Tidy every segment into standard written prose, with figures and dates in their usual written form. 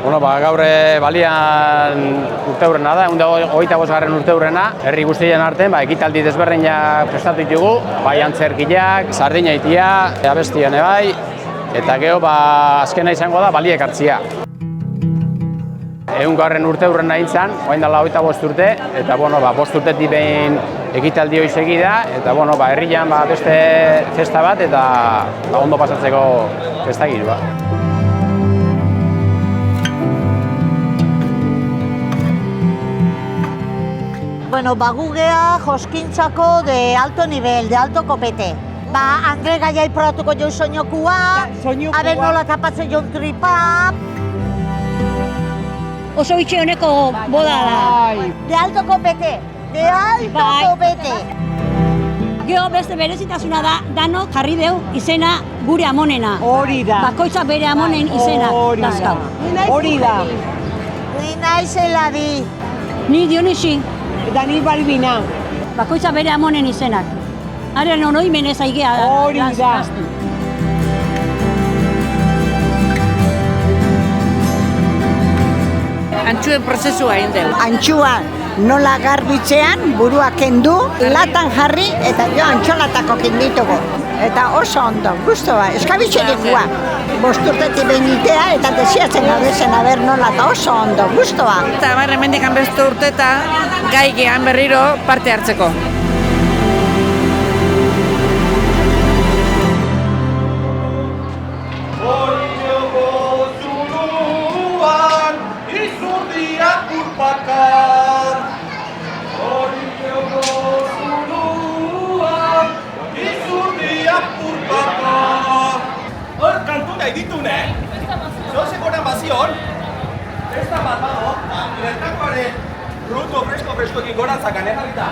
Gaur balian urteurrena da, 125. urteurrena, herri guztien artean ekitaldi desberdinak prestatu ditugu, bai antzerkiak, sardina itia, abestian bai, eta gero azkena izango da baliek hartzia. 100. urteurrena hintzan, orain dela 25 urte, eta 5 urtetik behin ekitaldi hori segida, eta herrian beste festa bat, eta ondo pasatzeko festa girua. Gugea joskintzako de alto nivel, de alto kopete. Andre gaiai probatuko jo soinokua, aber nola tapatzen jo tripa. Oso itxe honeko boda da. De alto kopete, de alto kopete. Gero beste berezitasuna da, danok jarri deu izena gure amonena. Hori da. Bakoitza bere amonen izena. Hori da. Ni naizela di. Ni Dionisi. Eta ni Balbina. Bakoitza bere amonen izenak. Haren oroimenez aigea. Hori da. Antxuen prozesua egin dugu. Antxua nola garbitzean, burua kendu, latan jarri eta jo antxolatako kendituko. Eta oso ondo, guztua, eskabitxerikua. 5 urtetik behin eta desiatzen gaudezen aber nola eta oso ondo, guztua. Eta hemendik beste urteta gai gehan berriro parte hartzeko. Ditune, zehozeko bazion, ez da bat dago, bertakoaren fruto fresko-freskoekin gorantzak anegarita.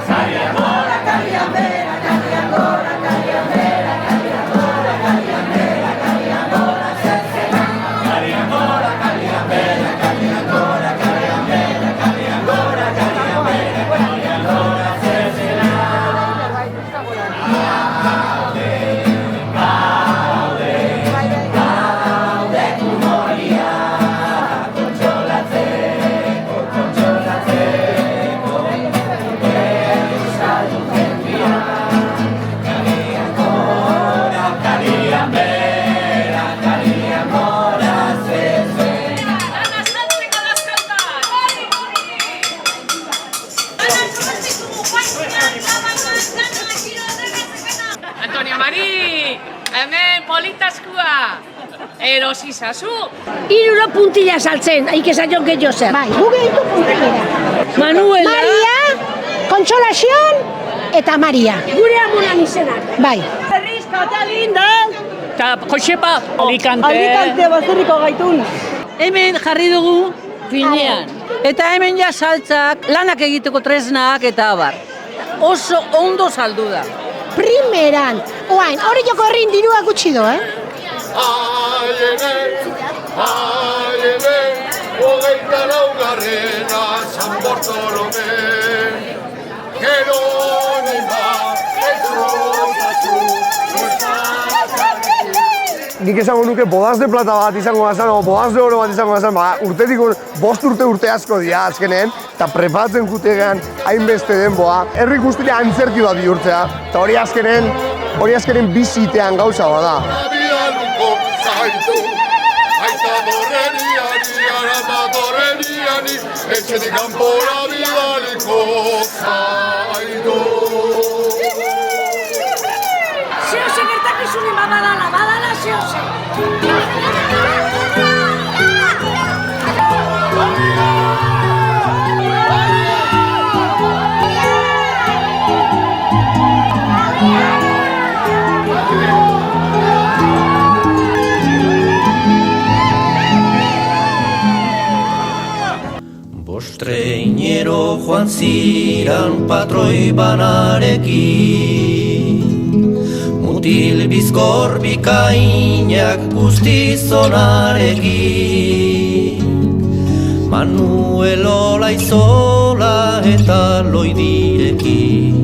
Kalian gora, kalian bera, kalian gora, kalian bera, kalian gora, kalian bera, kalian gora, zezena. Kalian gora, kalian bera, kalian gora, kalian bera, kalian gora, kalian bera, kalian gora, zezena. Antonio Mari, hemen politaskua. Erosi zazu. 3 puntilla saltzen, haik esan jon gehiago zer. Bai, guge ditu puntilla. Manuela. Maria, Kontsolazion eta Maria. Gure amonan izenak. Bai. Berriz, Katalinda. Eta Josepa, Alicante. Alicante bazterriko gaitun. Hemen jarri dugu finean. Eta hemen ja saltzak, lanak egiteko tresnak eta abar. Oso ondo saldu da. Primeran, oain, hori joko herrin dirua gutxi do, Aiene, 24. San Bartolome, Jeronima, Nik esango nuke bodaz de plata bat izango gazan, o bodaz de oro bat izango gazan, urtetik 5 urte asko dira azkenen, eta preparatzen jutegean hainbeste denboa, herri guztia antzerki bat bihurtzea, eta hori azkenen bizitean gauza bada. Aita dorreriani, arama dorreriani, etxetik kanpora bidaliko zaitu. Zehose gertakizunen badala, zehose. Bostreinero joan ziran patroi banarekin, mutil bizkor bikainak guztizonarekin. Manuel Olaizola eta Loidirekin,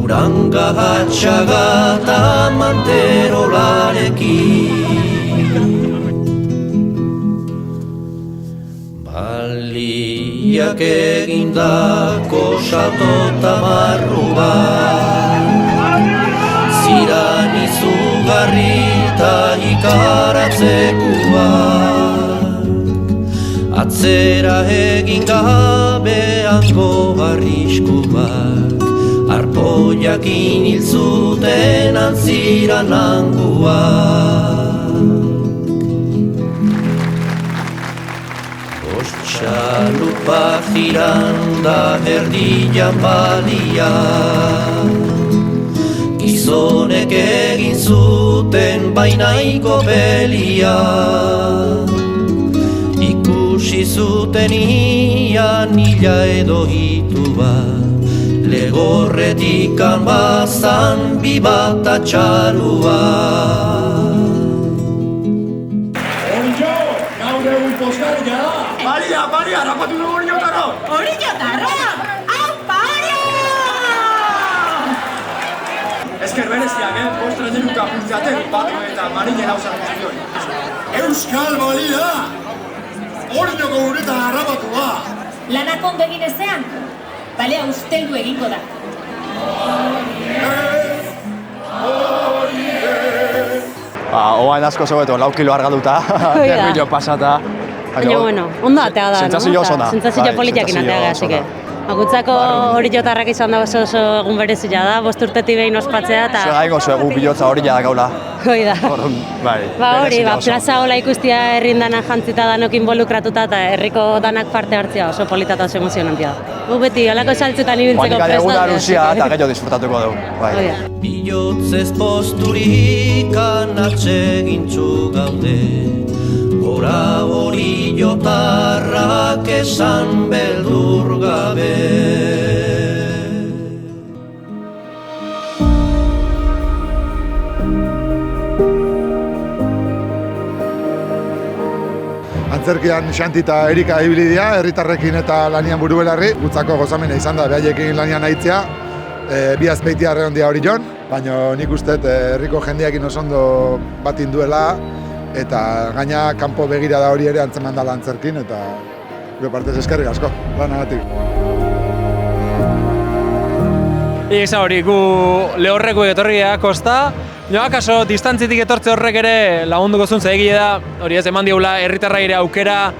Uranga Hatxaga eta Manterolarekin. biak egindako saltota marrua. Ziran izugarri eta ikaratzekua. Atzera egin gabeango arriskuak, arpoiakin hil zuten antziran hanguak. Ostxalupa jiranda erdian balia, gizonek egin zuten bainaiko belia. Ikusi zuten ian hila edo hitua, legorretikan bazan bi bat atxalua. Orillo, gaur egun posgarria da! Maria, harrapatu dugu Orillotarro! Orillotarro! Ampario! Esker bereziak, postra denuka puntzaten, Patu eta Marinen hausak guztioi. Euskal Balida! Orilloko uretan harrapatua! Lanak ondo egin ezean, balea usteldu egingo da. Oain asko zegoetu, 4 kilo argaluta, nervio pasata. Baina, bueno, ondo atea da, no? Sentsazio oso da. Sentsazio politiakin atea, así que. Gutzako Orillotarrak izan da oso egun berezia da, 5 urtetik behin ospatzea eta... Zer gaingo zu egu pilotza Orilla da gaula. Hoi da. Bai, Hori, plaza hola ikustia herrin danak jantzita danok involukratuta eta herriko danak parte hartzea oso polita eta oso emozionantia da. Gu beti, holako saltzetan ibiltzeko prest. Eguna luzia eta gehiago disfrutatuko dugu. Bilotzez posturik atsegintzu gaude, gora Orillotarrak esan beldur gabe. Antzerkian Xanti eta Erika ibili dira, herritarrekin eta lanian buru belarri. Gutzako gozamena izan da, behaiekin lanian aitzea. Bi azpeitia ondia Orillon, baina nik uste herriko jendeakin oso ondo batin duela, eta gaina kanpo begira da hori ere antzeman dela antzerkin, eta gure partez eskerrik asko, lanagatik. Eza hori, gu lehorreko etorria kosta, joa kaso distantzitik etortze horrek ere lagunduko zuen egia da, hori ez eman diogula herritarra ere aukera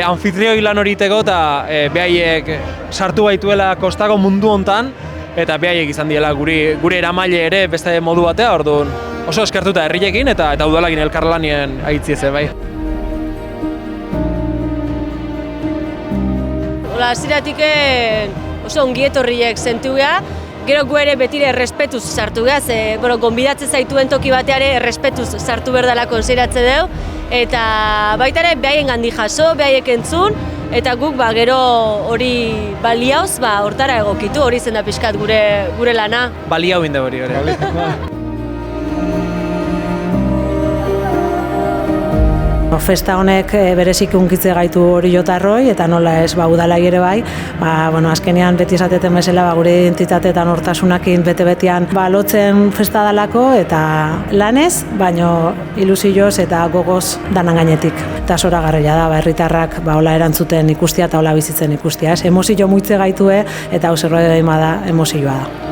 anfitrioi lan horiteko eta behaiek sartu baituela kostako mundu hontan, eta behaiek izan diela gure eramaile ere beste modu batea, orduan oso eskertuta herriekin eta udalakin elkarlanien aitziez bai. Hola, hasieratik oso ongietorriek sentu geha, gero gu ere betire errespetuz sartu geha, ze gonbidatzen zaituen toki bateare errespetuz sartu berdala konsideratze deu, eta baita ere behaien gandi jaso, behaiek entzun, eta guk gero hori baliauz hortara egokitu, hori zen da pixkat gure lana. Baliau inde hori. Festa honek berezik unkitze gaitu Orillotarroi eta nola ez udalai ere bai, azkenean beti esateten bezala gure identitate eta nortasunakin bete-betean lotzen festa dalako eta lanez, baino ilusioz eta gogoz danan gainetik. Eta zoragarria da, herritarrak hola erantzuten ikustia eta hola bizitzen ikustia. Emozio muitze gaitue eta hau zerbait da emozioa da.